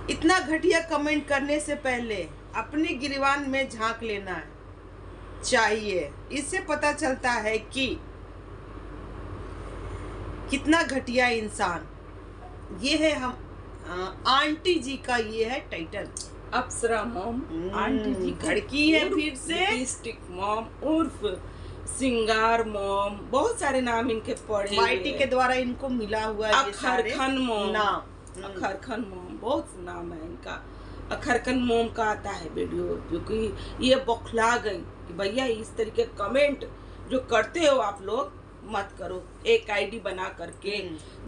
इतना घटिया कमेंट करने से पहले अपने गिरबान में झांक लेना चाहिए। इससे पता चलता है कि कितना घटिया इंसान। ये है हम आंटी जी का ये है टाइटल। अप्सरा मॉम आंटी जी घड़की है फिर से लिपस्टिक मॉम उर्फ सिंगार मॉम, बहुत सारे नाम इनके पड़े वाईटी के द्वारा इनको मिला हुआ है। अखरखन मॉम नाम अखरखन मॉम बहुत नाम है इनका। अखरखन मॉम का आता है वीडियो, जो कि ये बौखला गई कि भैया इस तरीके कमेंट जो करते हो आप लोग मत करो। एक आईडी बना करके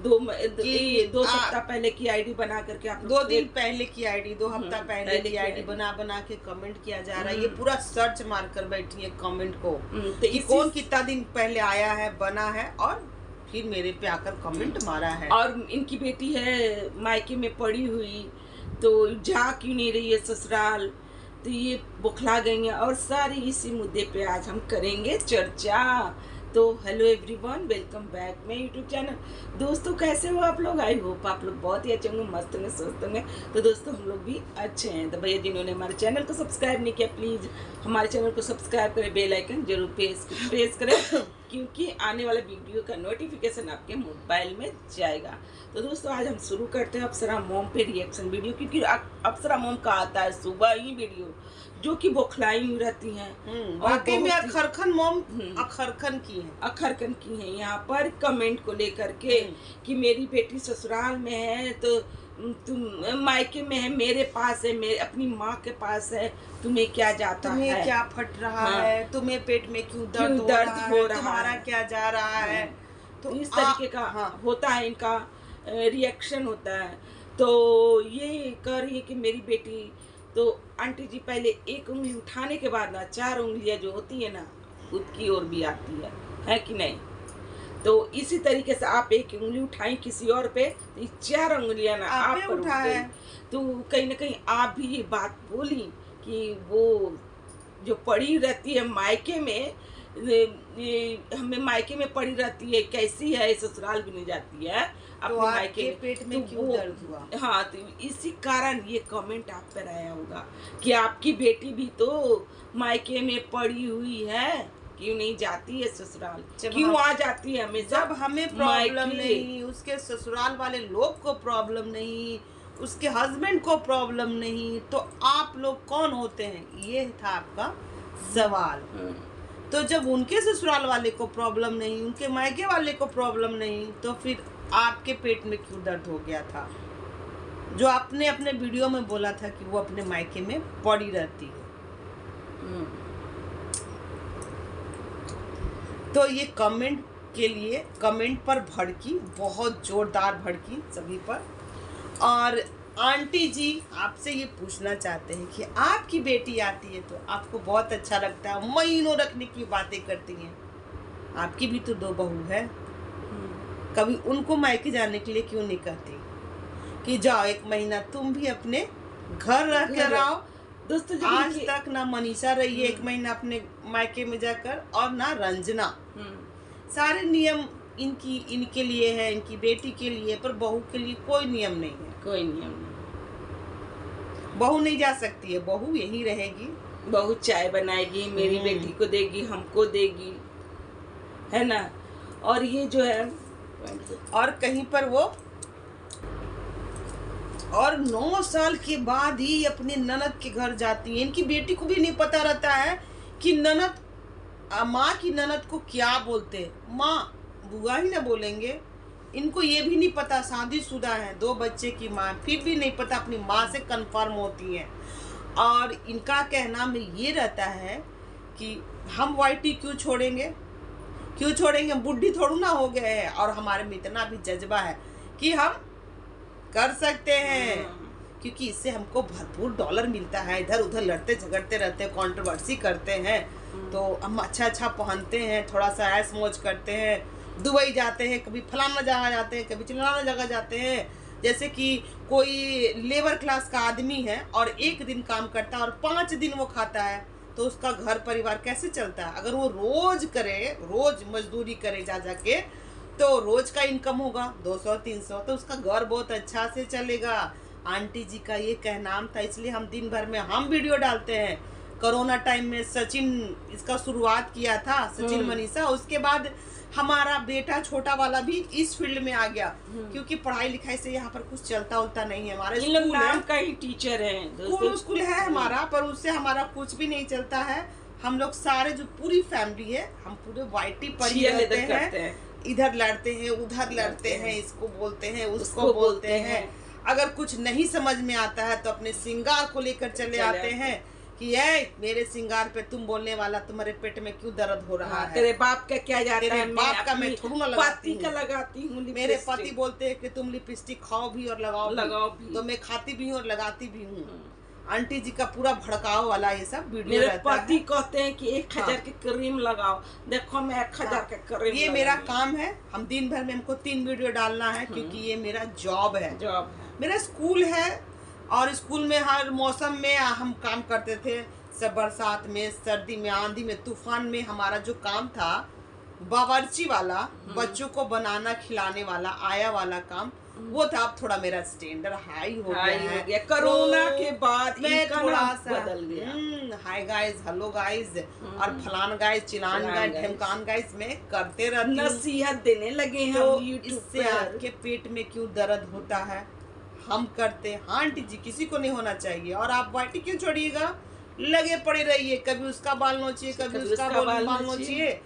दो सप्ताह पहले की आईडी बना करके आप 2 दिन पहले की आईडी 2 हफ्ता पहले की आईडी बना के कमेंट किया जा रहा है। ये पूरा सर्च मार कर बैठी है कमेंट को कि कौन कितना दिन पहले आया है, बना है और फिर मेरे पे आकर कमेंट मारा है। और इनकी बेटी है मायके में पड़ी हुई, तो जा क्यों नहीं रही है ससुराल, तो ये बौखला गई है। और सारी इसी मुद्दे पे आज हम करेंगे चर्चा। तो hello everyone, welcome back my YouTube channel. दोस्तों कैसे हो आप लोग? आई होप आप लोग बहुत ही अच्छे होंगे, मस्त होंगे, स्वस्थ होंगे। तो दोस्तों हम लोग भी अच्छे हैं। तो भैया जिन्होंने हमारे चैनल को सब्सक्राइब नहीं किया, प्लीज़ हमारे चैनल को सब्सक्राइब करें, बेल आइकन जरूर प्रेस करें क्योंकि आने वाला वीडियो का नोटिफिकेशन आपके मोबाइल में जाएगा। तो दोस्तों आज हम शुरू करते हैं अप्सरा मॉम पे रिएक्शन वीडियो, क्योंकि अप्सरा मॉम का आता है सुबह ही वीडियो जो कि बौखलाई हुई रहती हैं। वाकई में अखरखन मॉम अखरखन की है यहाँ पर कमेंट को लेकर के कि मेरी बेटी ससुराल में है तो तुम मायके में है, मेरे पास है, मेरे अपनी माँ के पास है, तुम्हें क्या जाता है, तुम्हें क्या फट रहा है, तुम्हें पेट में क्यों दर्द हो रहा है, तुम्हारा क्या जा रहा है। तो इस तरीके का होता है, इनका रिएक्शन होता है। तो ये कह रही है कि मेरी बेटी, तो आंटी जी पहले एक उंगली उठाने के बाद ना 4 उंगलियां जो होती है ना खुद की ओर भी आती है कि नहीं। तो इसी तरीके से आप एक उंगली उठाई किसी और पे, तो 4 उंगलियां ना आप पर उठ गई। तो कहीं ना कहीं आप भी ये बात बोली कि वो जो पड़ी रहती है मायके में, हमें मायके में पड़ी रहती है, कैसी है, ससुराल भी नहीं जाती है अपने तो मायके में, पेट में क्यों दर्द हुआ। हाँ, तो इसी कारण ये कमेंट आप पर आया होगा कि आपकी बेटी भी तो मायके में पड़ी हुई है, क्यों नहीं जाती है ससुराल, क्यों आ जाती है हमेशा। जब हमें प्रॉब्लम नहीं, उसके ससुराल वाले लोग को प्रॉब्लम नहीं, उसके हस्बैंड को प्रॉब्लम नहीं, तो आप लोग कौन होते हैं, ये था आपका सवाल। तो जब उनके ससुराल वाले को प्रॉब्लम नहीं, उनके मायके वाले को प्रॉब्लम नहीं, तो फिर आपके पेट में क्यों दर्द हो गया था, जो आपने अपने वीडियो में बोला था कि वो अपने मायके में पड़ी रहती है। तो ये कमेंट के लिए कमेंट पर भड़की, बहुत जोरदार भड़की सभी पर। और आंटी जी आपसे ये पूछना चाहते हैं कि आपकी बेटी आती है तो आपको बहुत अच्छा लगता है, महीनों रखने की बातें करती हैं। आपकी भी तो 2 बहू है, कभी उनको मायके जाने के लिए क्यों नहीं कहती कि जाओ 1 महीना तुम भी अपने घर रह कर आओ। दोस्तों आज तक ना मनीषा रही है 1 महीना अपने मायके में जाकर, और ना रंजना। सारे नियम इनके लिए है, इनकी बेटी के लिए, पर बहू के लिए कोई नियम नहीं है। कोई नियम नहीं, बहू नहीं जा सकती है, बहू यही रहेगी। बहू चाय बनाएगी, मेरी बेटी को देगी, हमको देगी, है ना। और ये जो है और कहीं पर वो, और 9 साल के बाद ही अपनी ननद के घर जाती है। इनकी बेटी को भी नहीं पता रहता है कि ननद, माँ की ननद को क्या बोलते, माँ बुआ ही ना बोलेंगे। इनको ये भी नहीं पता, शादीशुदा है, 2 बच्चे की माँ, फिर भी नहीं पता, अपनी माँ से कंफर्म होती है। और इनका कहना में ये रहता है कि हम वाईटी क्यों छोड़ेंगे, बुढ़ी थोड़ी ना हो गए हैं, और हमारे में इतना भी जज्बा है कि हम कर सकते हैं, क्योंकि इससे हमको भरपूर डॉलर मिलता है। इधर उधर लड़ते झगड़ते रहते हैं, कंट्रोवर्सी करते हैं, तो हम अच्छा पहनते हैं, थोड़ा सा ऐश मौज करते हैं, दुबई जाते हैं, कभी फलाना जगह जाते हैं, कभी चिलाना जगह जाते हैं। जैसे कि कोई लेबर क्लास का आदमी है और 1 दिन काम करता है और 5 दिन वो खाता है, तो उसका घर परिवार कैसे चलता है। अगर वो रोज मजदूरी करे जाके, तो रोज का इनकम होगा 200-300, तो उसका घर बहुत अच्छा से चलेगा। आंटी जी का ये कहनाम था, इसलिए हम दिन भर में हम वीडियो डालते हैं। कोरोना टाइम में सचिन इसका शुरुआत किया था, सचिन मनीषा। उसके बाद हमारा बेटा छोटा वाला भी इस फील्ड में आ गया, क्योंकि पढ़ाई लिखाई से यहाँ पर कुछ चलता उलता नहीं है। हमारे स्कूल नाम का ही टीचर है, स्कूल है हमारा, पर उससे हमारा कुछ भी नहीं चलता है। हम लोग सारे जो पूरी फैमिली है, हम पूरे वाइटी पर ही रहते हैं। इधर लड़ते हैं, उधर लड़ते हैं, इसको बोलते हैं, उसको बोलते हैं। अगर कुछ नहीं समझ में आता है तो अपने श्रृंगार को लेकर चले आते हैं कि ये मेरे श्रृंगार पे तुम बोलने वाला, तुम्हारे पेट में क्यों दर्द हो रहा है, तेरे बाप का क्या जाता है, बाप का मैं थोड़ा लगाती हूँ। मेरे पति बोलते हैं कि तुम लिपस्टिक खाओ भी और लगाओ भी, तो मैं खाती भी हूँ और लगाती भी हूँ। आंटी जी का पूरा भड़काव वाला ये सब वीडियो मेरे पति कहते हैं कि 1000 के क्रीम लगाओ, देखो मैं 1000 के क्रीम, ये मेरा काम है। हम दिन भर में हमको 3 वीडियो डालना है, क्योंकि ये मेरा जॉब है। मेरा स्कूल है, और स्कूल में हर मौसम में हम काम करते थे। सब बरसात में, सर्दी में, आंधी में, तूफान में हमारा जो काम था बावर्ची वाला, बच्चों को बनाना खिलाने वाला, आया वाला काम, वो था। अब थोड़ा मेरा स्टैंडर्ड हाई हो गया। कोरोना के बाद मैं थोड़ा सा बदल गया। हाय गाइस, हेलो गाइस, और फलान गाइस, चिलान गाइस, ढमकान गाइस मैं करते रहती हूँ। नसीहत देने लगे हैं। तो इससे आपके पेट में क्यों दर्द होता है, हम करते। हाँ आंटी जी, किसी को नहीं होना चाहिए। और आप वाइटी क्यों छोड़िएगा, लगे पड़े रहिए, कभी उसका बाल नोचिए, कभी उसका बाल नोचिए,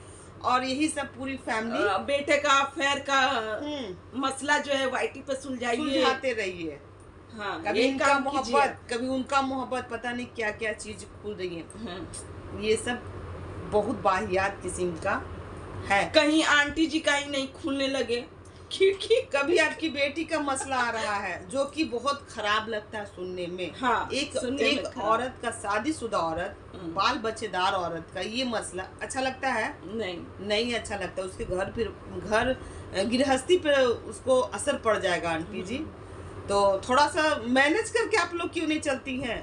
और यही सब पूरी फैमिली। बेटे का अफेयर का मसला जो है वाइटी पे सुलझाते रहिए। हाँ, कभी इनका मोहब्बत, कभी उनका मोहब्बत, पता नहीं क्या क्या चीज खुल रही है। ये सब बहुत वाहियात किस्म का है। कहीं आंटी जी का ही नहीं खुलने लगे खिड़की। कभी आपकी बेटी का मसला आ रहा है, जो कि बहुत खराब लगता है सुनने में। हाँ, एक औरत का, शादीशुदा औरत, बाल बच्चेदार औरत का ये मसला अच्छा लगता है? नहीं अच्छा लगता। उसके घर गृहस्थी पे उसको असर पड़ जाएगा आंटी जी। तो थोड़ा सा मैनेज करके आप लोग क्यों नहीं चलती हैं?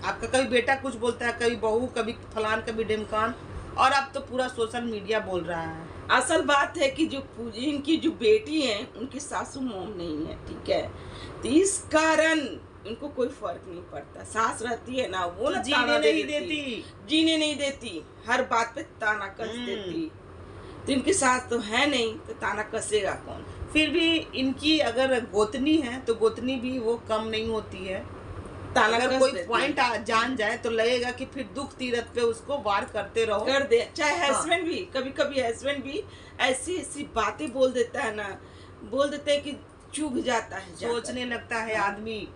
आपका कभी बेटा कुछ बोलता है, कभी बहू, कभी फलान, कभी ढिमकान, और अब तो पूरा सोशल मीडिया बोल रहा है। असल बात है कि जो इनकी जो बेटी है, उनकी सासू मोम नहीं है, ठीक है, तो इस कारण इनको कोई फर्क नहीं पड़ता। सास रहती है ना, वो जीने नहीं देती, हर बात पे ताना कस देती। तो इनकी सास तो है नहीं, तो ताना कसेगा कौन? फिर भी इनकी अगर गोतनी है तो गोतनी भी वो कम नहीं होती है। अगर कोई पॉइंट जान जाए तो लगेगा कि फिर दुख तीरथ पे उसको वार करते रहो, कर दे। चाहे हस्बैंड भी, कभी कभी हस्बैंड भी ऐसी ऐसी बातें बोल देता है ना, बोल देते हैं कि चुभ जाता है, सोचने लगता है आदमी।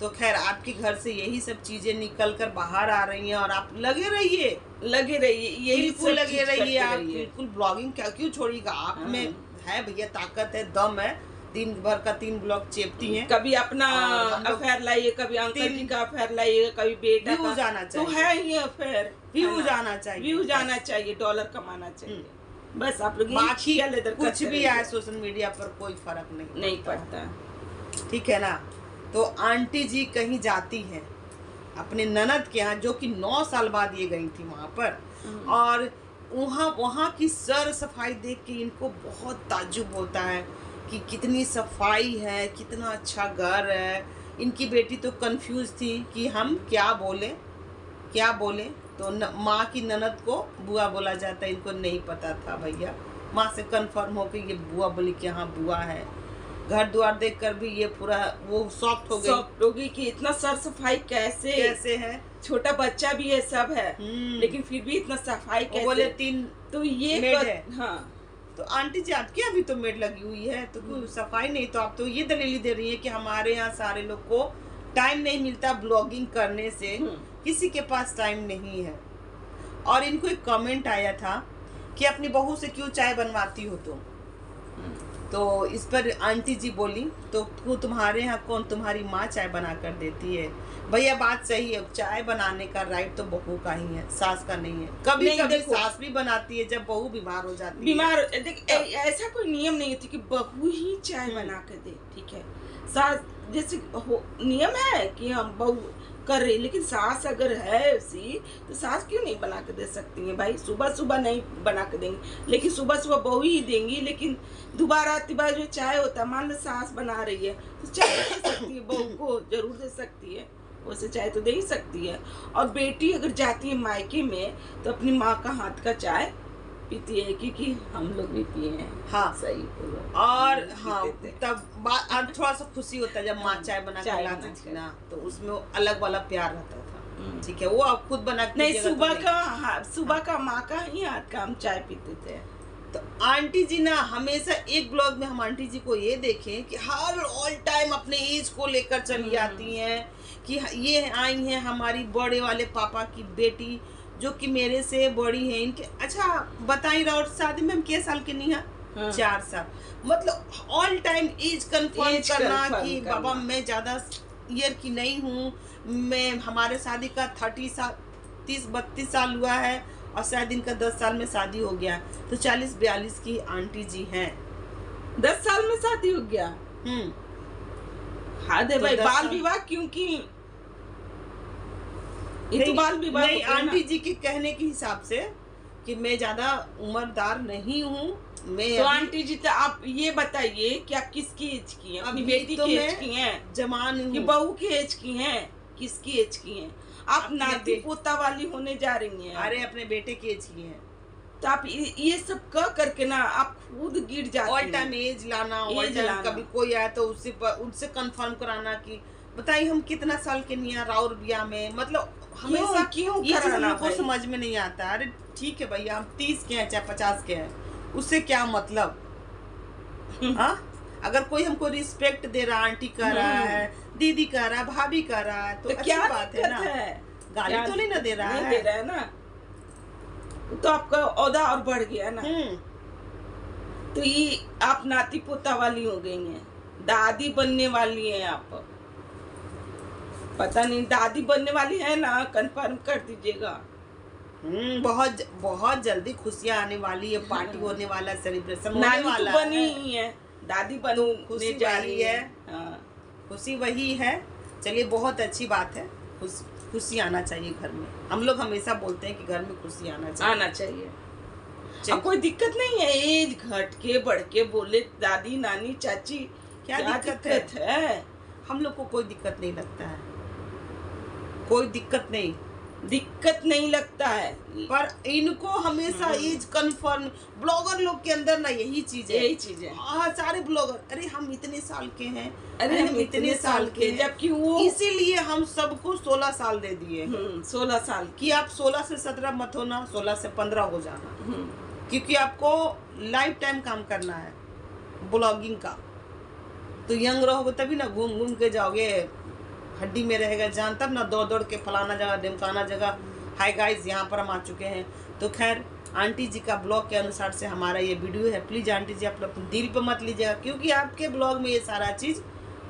तो खैर, आपके घर से यही सब चीजें निकल कर बाहर आ रही हैं, और आप लगे रहिए, यही लगे रहिए। आप बिल्कुल ब्लॉगिंग क्यों छोड़िएगा? आप में है भैया, ताकत है, दम है। दिन भर का 3 ब्लॉग चेपती हैं। कभी अपना अफेयर लाइए, कभी अंकल जी का अफेयर लाइए, कभी बेटा का। जाना चाहिए तो है ही अफेयर, व्यूज आना चाहिए, डॉलर कमाना चाहिए। बस आप लोग बाकी कुछ भी आए सोशल मीडिया पर कोई फर्क नहीं पड़ता। ठीक है ना? तो आंटी जी कहीं जाती हैं अपने ननद के यहाँ, जो कि 9 साल बाद ये गई थी वहां पर, और वहाँ की सर सफाई देख के इनको बहुत ताज्जुब होता है कि कितनी सफाई है, कितना अच्छा घर है। इनकी बेटी तो कंफ्यूज थी कि हम क्या बोले। तो माँ की ननद को बुआ बोला जाता है, इनको नहीं पता था भैया। माँ से कंफर्म हो कि ये बुआ बोली कि हाँ बुआ है। घर द्वार देखकर भी ये पूरा वो सॉफ्ट हो गई कि इतना सर सफाई कैसे है। छोटा बच्चा भी है, सब है, लेकिन फिर भी इतना सफाई कैसे? बोले 3 तो ये मेड है। हाँ, तो आंटी जी आपकी अभी तो मेड लगी हुई है, तो कोई सफाई नहीं। तो आप तो ये दलील दे रही है कि हमारे यहाँ सारे लोग को टाइम नहीं मिलता ब्लॉगिंग करने से, किसी के पास टाइम नहीं है। और इनको एक कमेंट आया था कि अपनी बहू से क्यों चाय बनवाती हो तुम? तो इस पर आंटी जी बोली, तो तुम्हारे यहाँ कौन, तुम्हारी माँ चाय बना कर देती है? भैया बात सही है, चाय बनाने का राइट तो बहू का ही है, सास का नहीं है। कभी सास भी बनाती है जब बहू बीमार हो जाती है। देख, ऐसा कोई नियम नहीं है कि बहू ही चाय बना कर दे, ठीक है। सास जैसे नियम है कि हम बहू कर रही, लेकिन सास अगर है उसी, तो सास क्यों नहीं बना के दे सकती है भाई? सुबह नहीं बना के देंगे, लेकिन सुबह बहू ही देंगी। लेकिन दोबारा जो चाय होता है, मान लो सास बना रही है तो चाय बना सकती है बहू को, जरूर दे सकती है, वैसे चाय तो दे ही सकती है। और बेटी अगर जाती है मायके में तो अपनी माँ का हाथ का चाय पीती है, क्योंकि हम लोग भी पिए हैं। हाँ सही बोलो। और हम हाँ पीते थे। तब और थोड़ा सा खुशी होता है जब माँ चाय बना के लाती थी ना, तो उसमें वो अलग वाला प्यार रहता था। ठीक है, वो आप खुद बना के नहीं, दीजिएगा तो सुबह नहीं। का, हाँ, सुबह का माँ का ही हाथ का हम चाय पीते थे। तो आंटी जी ना हमेशा एक ब्लॉग में हम आंटी जी को ये देखें कि हर ऑल टाइम अपने एज को लेकर चली आती हैं कि ये आई हैं हमारी बड़े वाले पापा की बेटी जो कि मेरे से बड़ी है। इनके अच्छा बताई रहा, और शादी में हम कितने साल के नहीं है? हाँ। 4 साल। मतलब all time age confirm age करना confirm कि करना। बाबा मैं ज़्यादा ईयर की नहीं हूँ, मैं हमारे शादी का 30-32 साल हुआ है और शायद इनका 10 साल में शादी हो गया, तो 40-42 की आंटी जी हैं। 10 साल में शादी हो गया। हाँ दे तो भाई, 10 बाल साल- विवाह क्योंकि ये तो बाल विवाह नहीं, होते हैं ना। आंटी जी के कहने के हिसाब से कि मैं ज्यादा उम्रदार नहीं हूँ, मैं तो अभी आंटी जी, तो आप ये बताइए कि आप किसकी एज की हैं? अपनी अभी बेटी तो की मैं एज की हैं जवान कि हूँ। बहू की एज की हैं? किसकी एज की हैं? आप अपने नाती पोता वाली होने जा रही हैं। अरे अपने बेटे की एज की हैं। तो आप ये सब कह करके ना आप खुद गिर जाती ऑल हैं। टाइम एज लाना, ऑल एज टाइम लाना। कभी कोई आया तो उनसे कंफर्म कराना कि बताइए हम कितना साल के नहीं है राउर बिया में। मतलब हमेशा क्यों ये चीज हम कराना लोग को भाई? समझ में नहीं आता। अरे ठीक है भैया, हम 30 के हैं चाहे 50 के हैं, उससे क्या मतलब? हाँ, अगर कोई हमको रिस्पेक्ट दे रहा, आंटी कह रहा है, दीदी कह रहा है, भाभी कह रहा है, तो अच्छी क्या बात है दिक्कत ना। है? गाली क्या तो नहीं ना दे रहा नहीं है। दे रहा है ना, तो आपका औदा और बढ़ गया ना। तो ये आप नाती पोता वाली हो गई हैं, दादी बनने वाली हैं आप। पता नहीं दादी बनने वाली है ना, कंफर्म कर दीजिएगा। बहुत बहुत जल्दी खुशियां आने वाली है, पार्टी होने वाला, सेलिब्रेशन होने नानी वाला तो बनी है। ही है, दादी तो बनने खुशी जा वही रही है। हाँ। खुशी वही है। चलिए बहुत अच्छी बात है, खुशी आना चाहिए घर में। हम लोग हमेशा बोलते हैं कि घर में खुशी आना चाहिए। अब कोई दिक्कत नहीं है, एज घट के बढ़ के बोले दादी नानी चाची, क्या दिक्कत है? हम लोग को कोई दिक्कत नहीं लगता है, कोई दिक्कत नहीं लगता है। पर इनको हमेशा एज कंफर्म, ब्लॉगर लोग के अंदर ना यही चीज है। हाँ, सारे ब्लॉगर, अरे हम इतने साल के हैं, अरे हम इतने साल के, जबकि वो इसीलिए हम सबको 16 साल दे दिए 16 साल कि आप 16 से 17 मत होना, 16 से 15 हो जाना, क्योंकि आपको लाइफ टाइम काम करना है ब्लॉगिंग का। तो यंग रहोगे तभी ना, घूम घूम के जाओगे, हड्डी में रहेगा जान, तब ना दौड़ दौड़ के फलाना जगह ढिमकाना जगह। हाय गाइस, यहाँ पर हम आ चुके हैं। तो खैर आंटी जी का ब्लॉग के अनुसार से हमारा ये वीडियो है। प्लीज़ आंटी जी आप लोग दिल पे मत लीजिएगा, क्योंकि आपके ब्लॉग में ये सारा चीज़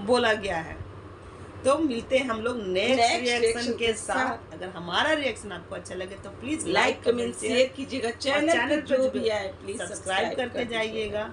बोला गया है। तो मिलते हैं हम लोग नेक्स्ट रिएक्शन के साथ। अगर हमारा रिएक्शन आपको अच्छा लगे तो प्लीज़ लाइक कमेंट शेयर कीजिएगा। चैनल पे जो भी आए प्लीज सब्सक्राइब करके जाइएगा।